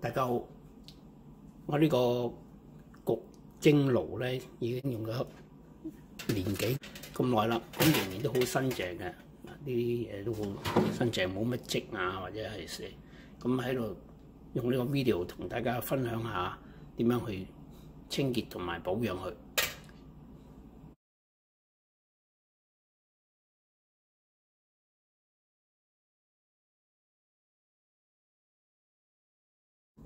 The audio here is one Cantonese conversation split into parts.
大家好，我呢個焗蒸爐咧已經用咗年幾咁耐啦，咁仍然都好新淨嘅，呢啲嘢都好新淨，冇乜漬啊或者係蛇。咁喺度用呢個 video 同大家分享下點樣去清潔同埋保養佢。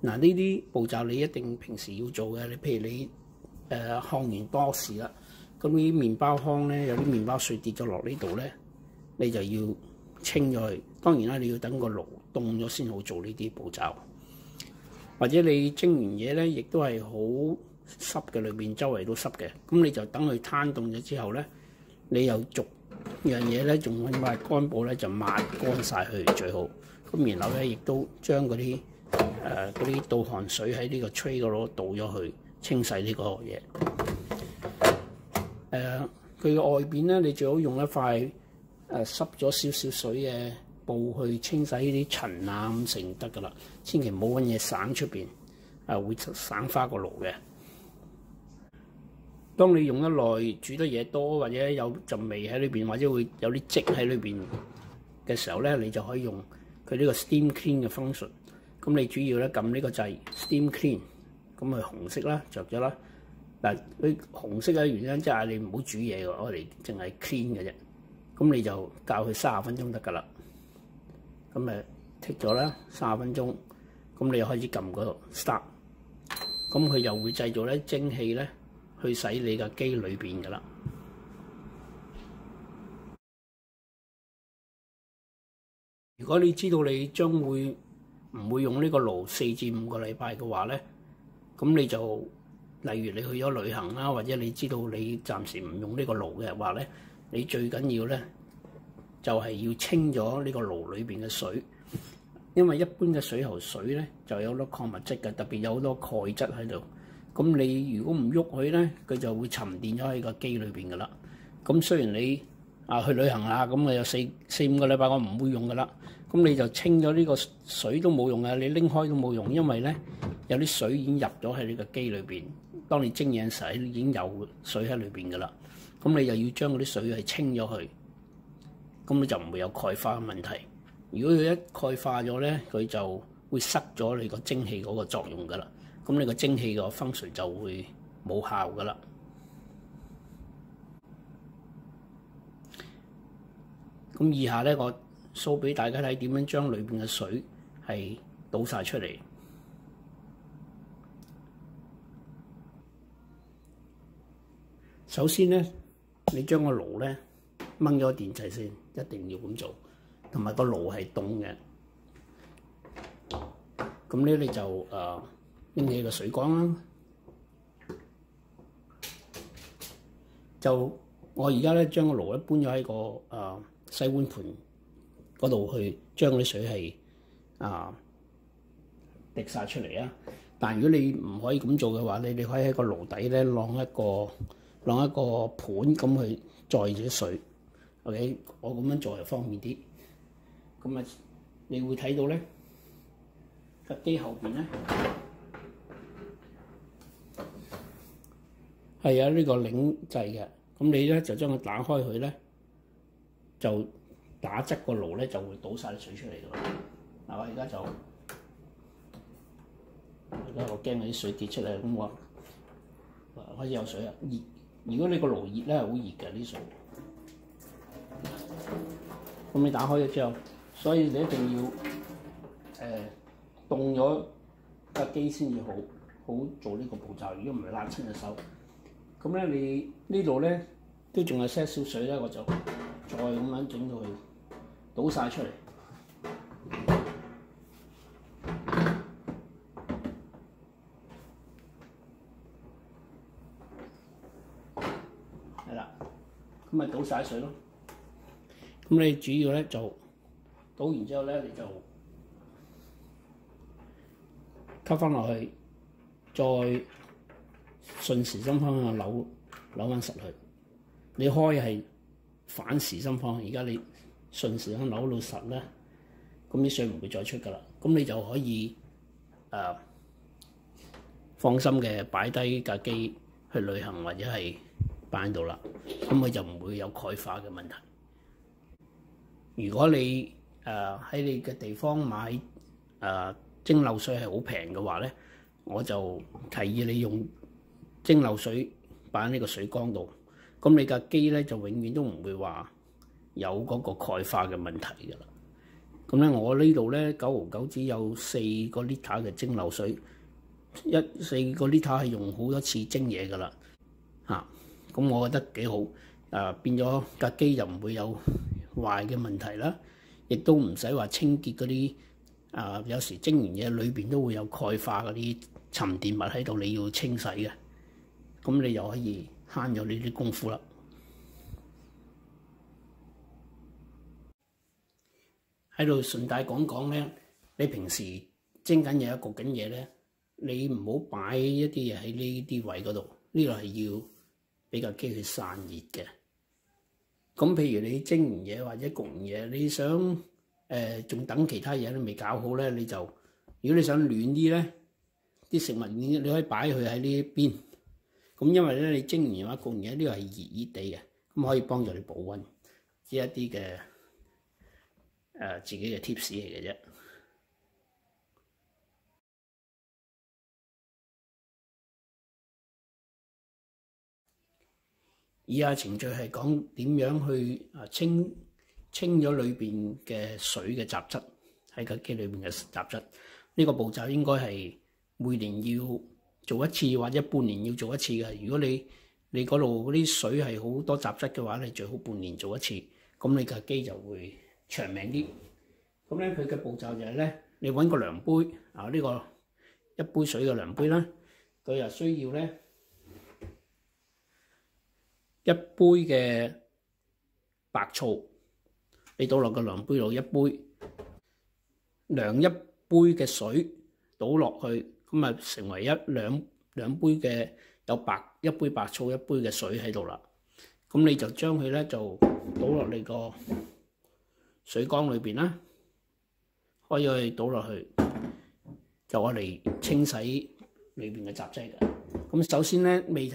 嗱，呢啲步驟你一定平時要做嘅。你譬如你烘完多士啦，咁呢啲麵包糠咧有啲麵包碎跌咗落呢度咧，你就要清咗佢。當然啦，你要等個爐凍咗先好做呢啲步驟。或者你蒸完嘢咧，亦都係好濕嘅，裏邊周圍都濕嘅。咁你就等佢攤凍咗之後咧，你又逐樣嘢咧，仲揾塊乾布咧就抹乾晒佢最好。咁然後咧，亦都將嗰啲倒汗水喺呢個 tray 嗰度倒咗去清洗呢個嘢。佢嘅外邊咧，你最好用一塊濕咗少少水嘅布去清洗呢啲塵啊咁成得噶啦。千祈唔好揾嘢省出邊，會省花個爐嘅。當你用得耐，煮得嘢多或者有陣味喺裏邊，或者會有啲漬喺裏邊嘅時候咧，你就可以用佢呢個 steam clean 嘅 function。咁你主要咧撳呢個掣 steam clean， 咁佢紅色啦，着咗啦。嗱，佢紅色嘅原因即係你唔好煮嘢喎，我哋淨係 clean 嘅啫。咁你就較佢30分鐘得㗎啦。咁誒剔咗啦，30分鐘。咁你又開始撳嗰度 start， 咁佢又會製造咧蒸氣咧去洗你個機裏邊㗎啦。如果你知道你將會唔會用呢個爐4至5個禮拜嘅話咧，咁你就例如你去咗旅行啦，或者你知道你暫時唔用呢個爐嘅話咧，你最緊要咧就係要清咗呢個爐裏邊嘅水，因為一般嘅水喉水咧就有好多礦物質嘅，特別有好多鈣質喺度。咁你如果唔喐佢咧，佢就會沉澱咗喺個機裏邊噶啦。咁雖然你去旅行啊，咁有4、5個禮拜我唔會用噶啦。咁你就清咗呢個水都冇用啊！你拎開都冇用，因為咧有啲水已經入咗喺呢個機裏邊。當你蒸嘢時已經有水喺裏邊噶啦。咁你又要將嗰啲水係清咗去，咁你就唔會有鈣化嘅問題。如果佢一鈣化咗咧，佢就會塞咗你個蒸氣嗰個作用噶啦。咁你個蒸氣個 function 就會冇效噶啦。咁以下咧，我show俾大家睇點樣將裏邊嘅水係倒晒出嚟。首先咧，你將個爐咧掹咗電掣先，一定要咁做，同埋個爐係凍嘅。咁咧你就拎起個水缸啦。就我而家咧將個爐咧搬咗喺個洗碗盤嗰度去，將啲水係滴晒出嚟啊！但如果你唔可以咁做嘅話，你可以喺個爐底咧晾一個盤咁去載住啲水。OK， 我咁樣做就方便啲。咁啊，你會睇到咧個機後邊咧係有呢個擰掣嘅。咁你咧就將佢打開佢咧，就打側個爐咧就會倒晒啲水出嚟㗎啦。嗱，我而家我驚啲水跌出嚟，咁我開始有水啦。熱，如果你個爐熱咧係好熱嘅啲水。咁你打開咗之後，所以你一定要凍咗架機先至好做呢個步驟。如果唔係辣親隻手。咁咧你呢度咧都仲有些少水咧，我就再咁樣整到佢倒晒出嚟。係啦，咁咪倒晒水咯。咁你主要咧就倒完之後咧，你就吸翻落去，再順時針方向扭翻實佢。你開係反時針方向，而家你順時針扭到實咧，咁啲水唔會再出㗎啦。咁你就可以放心嘅擺低架機去旅行或者係擺喺度啦，咁佢就唔會有鈣化嘅問題。如果你喺你嘅地方買蒸餾水係好平嘅話咧，我就提議你用蒸餾水擺喺呢個水缸度，咁你架機咧就永遠都唔會話有嗰個鈣化嘅問題㗎啦。咁咧我呢度咧久而久之有4個 liter 嘅蒸餾水，4個 liter 係用好多次蒸嘢㗎啦嚇。咁我覺得幾好，變咗架機就唔會有壞嘅問題啦，亦都唔使話清潔嗰啲有時蒸完嘢裏邊都會有鈣化嗰啲沉澱物喺度，你要清洗嘅，咁你又可以慳咗呢啲功夫啦。喺度順帶講講咧，你平時蒸緊嘢、焗緊嘢咧，你唔好擺一啲嘢喺呢啲位嗰度，呢度係要俾架機去散熱嘅。咁譬如你蒸完嘢或者焗完嘢，你想仲等其他嘢都未搞好咧，你就如果你想暖啲咧，啲食物你可以擺佢喺呢一邊。咁因為咧你蒸完嘢或者焗完嘢，呢個係熱熱地嘅，咁可以幫助你保溫，只一啲嘅自己嘅 tips 嚟嘅啫。以下程序係講點樣去清咗裏邊嘅水嘅雜質，喺架機裏邊嘅雜質。呢個步驟應該係每年要做一次或者半年要做一次嘅。如果你嗰度嗰啲水係好多雜質嘅話，你最好半年做一次，咁你架機就會長命啲。咁咧佢嘅步驟就係咧，你揾個量杯呢個一杯水嘅量杯啦，佢又需要咧一杯嘅白醋，你倒落個量杯度一杯，量一杯嘅水倒落去，咁啊成為兩杯嘅一杯白醋一杯嘅水喺度啦。咁你就將佢咧就倒落你個水缸裏邊啦，可以倒落去，就攞嚟清洗裏邊嘅雜質嘅。咁首先咧，未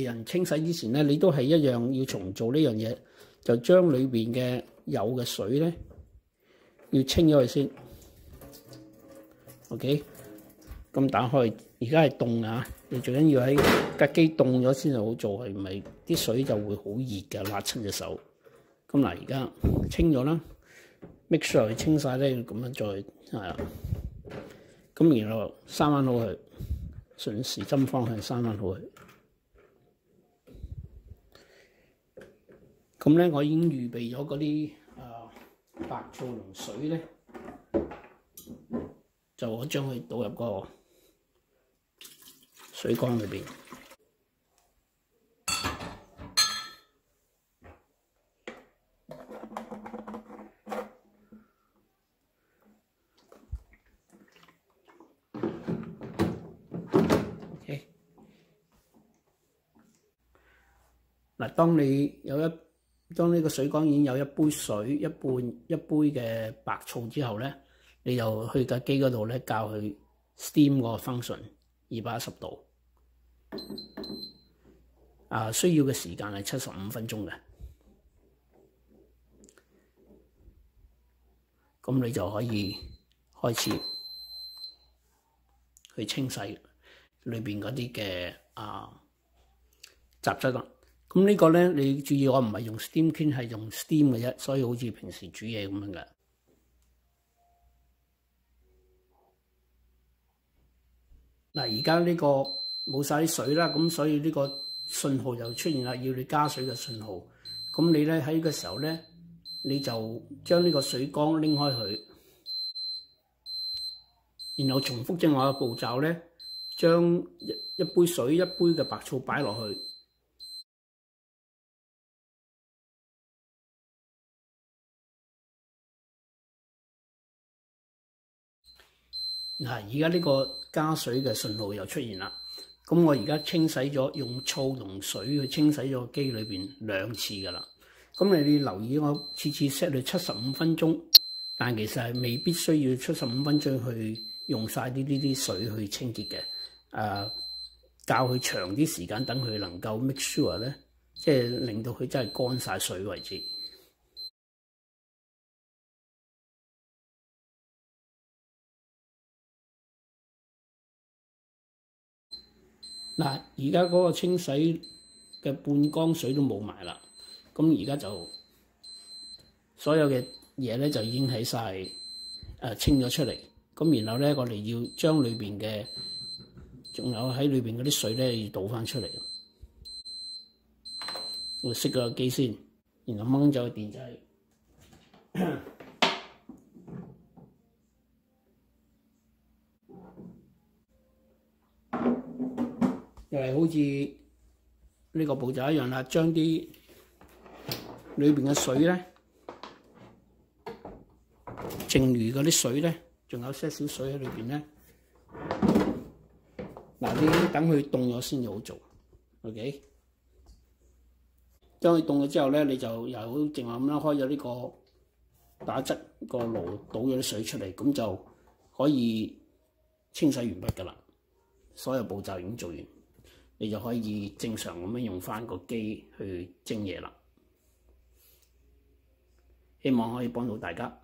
人清洗之前咧，你都係一樣要重做呢樣嘢，就將裏邊嘅有嘅水咧要清咗佢先。OK， 咁打開，而家係凍啊！你最緊要喺架機凍咗先係好做，係唔係啲水就會好熱嘅，辣親隻手。咁嗱，而家清咗啦 ，make sure 佢清晒咧，咁樣再係啦。咁然後閂翻好佢。順時針方向閂翻好佢。咁咧，我已經預備咗嗰啲白醋同水咧，就我將佢倒入個水缸裏邊。嗱，當呢個水缸已經有一杯水、一杯嘅白醋之後咧，你就去架機嗰度咧校佢 steam 個 function 210度。需要嘅時間係75分鐘嘅。咁你就可以開始去清洗裏邊嗰啲嘅雜質啦。咁呢個咧，你注意我唔係用 steam clean， 係用 steam 嘅啫，所以好似平時煮嘢咁樣嘅。嗱，而家呢個冇晒啲水啦，咁所以呢個信號就出現啦，要你加水嘅信號。咁你咧喺呢個時候咧，你就將呢個水缸拎開佢，然後重複正話嘅步驟咧，將一杯水、一杯嘅白醋擺落去。而家呢個加水嘅信號又出現啦。咁我而家清洗咗，用醋同水去清洗咗機裏邊2次㗎啦。咁你留意我次次 set 你75分鐘，但其實係未必需要75分鐘去用晒啲水去清潔嘅。較佢長啲時間，等佢能夠 make sure 咧，即係令到佢真係乾晒水為止。嗱，而家嗰個清洗嘅半缸水都冇埋啦，咁而家就所有嘅嘢咧就已經喺晒清咗出嚟。咁然後咧，我哋要將裏邊嘅仲有喺裏邊嗰啲水咧，要倒翻出嚟。我熄咗個機先，然後掹走個電掣。又係好似呢個步驟一樣啦，將啲裏邊嘅水咧，剩餘嗰啲水咧，仲有些少水喺裏邊咧。嗱，呢等佢凍咗先至好做 ，OK？ 將佢凍咗之後咧，你就又好正話咁樣開咗呢個打側個爐，倒咗啲水出嚟，咁就可以清洗完畢㗎啦。所有步驟已經做完，你就可以正常咁樣用翻個機去蒸嘢啦。希望可以幫到大家。